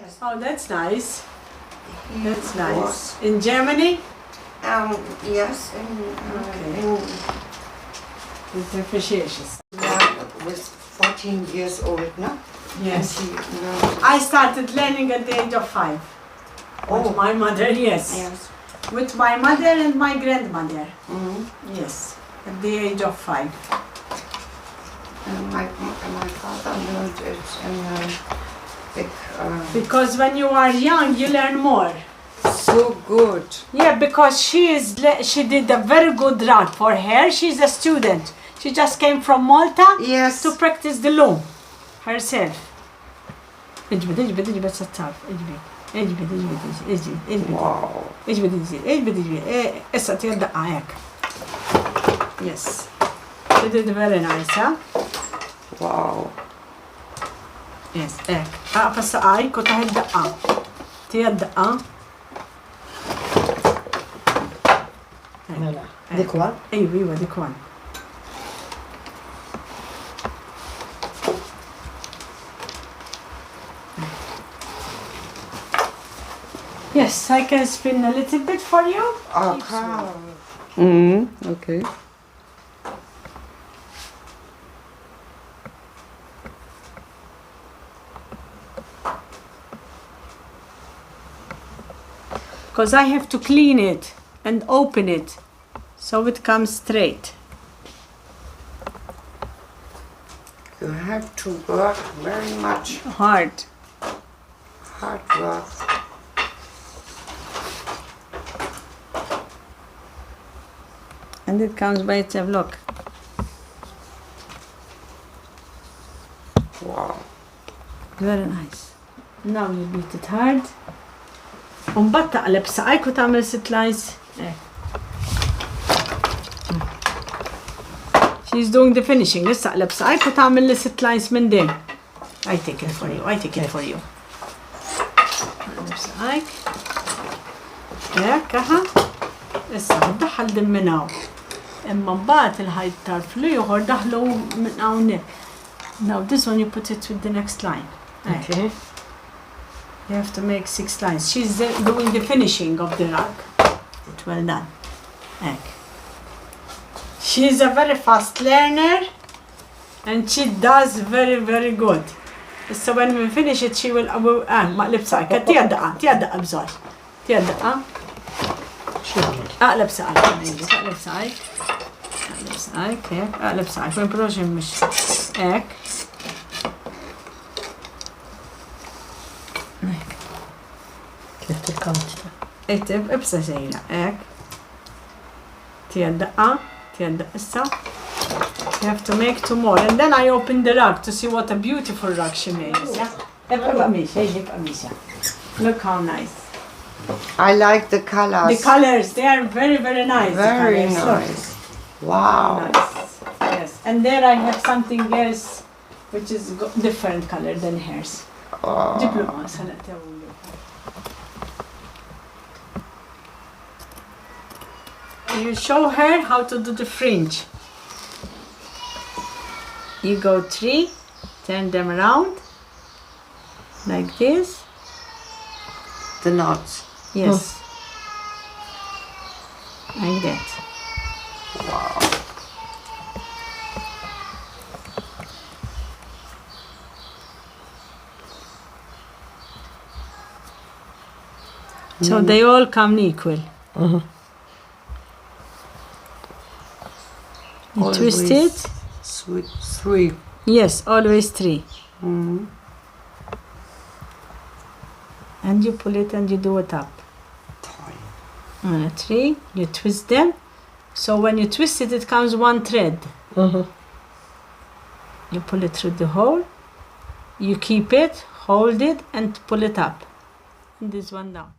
Yes. Oh, that's nice. That's nice. In Germany? Yes, With appreciations. was 14 years old, no? Yes. And she learned. I started learning at the age of 5. With my mother, yes. Yes. With my mother and my grandmother. Mm-hmm. Yes. At the age of 5. And my father learned it in a big. Because when you are young, you learn more. So good. Yeah, because she did a very good rug for her. She's a student. She just came from Malta Yes. to practice the law herself. اجبد بس التعب اجبد Wow. قصة يدقع هيك. Yes. She did very nice, huh? Wow. Yes, هيك. بس هاي كنت هالدقع. تيدقع. ديك وان ايوه ديك وان. Yes, I can spin a little bit for you. Okay. Okay. Because I have to clean it and open it so it comes straight. You have to work very much. Hard. Hard work. And it comes by itself, look. Wow. Very nice. Now you beat it hard. ومبطأ تقلب ساقك وتعمل ست لاينز. She's doing the finishing. لسه قلب ساقك وتعمل لي ست لاينز من دين. I take it for you. I take it for you. قلب ساقك. هيك ها. لسه بتدخل دم من هون. اما بعد الهاي تعرفلو يغور دخلو من هون. Now this one you put it with the next line. Okay. You have to make 6 lines. She's doing the finishing of the rug. Well done. Egg. She's a very fast learner and she does very good. So when we finish it, she will مقلب ساقك. تيدقع بزول. تيدقع. شو عمل؟ اقلب ساقك. اقلب ساقك. اقلب ساقك هيك. اقلب ساقك. وين بروجن مش هيك. كيف تركمت؟ اكتب ابسط شيء هيك. تيدقع. تيدقع. You have to make 2 more and then I open the rug to see what a beautiful rug she makes. Look how nice. I like the colors. The colors, they are very nice. Very the colors. nice. Wow. Nice. Yes. And there I have something else which is different color than hers. Diploma. You show her how to do the fringe. You go 3, turn them around like this. The knots. Yes. Like that. Wow. So they all come equal. You twist it. Sweet 3. Yes, always 3. Mm-hmm. And you pull it and you do it up. 3. 3, you twist them. So when you twist it, it comes 1 thread. You pull it through the hole. You keep it, hold it, and pull it up. And this one down.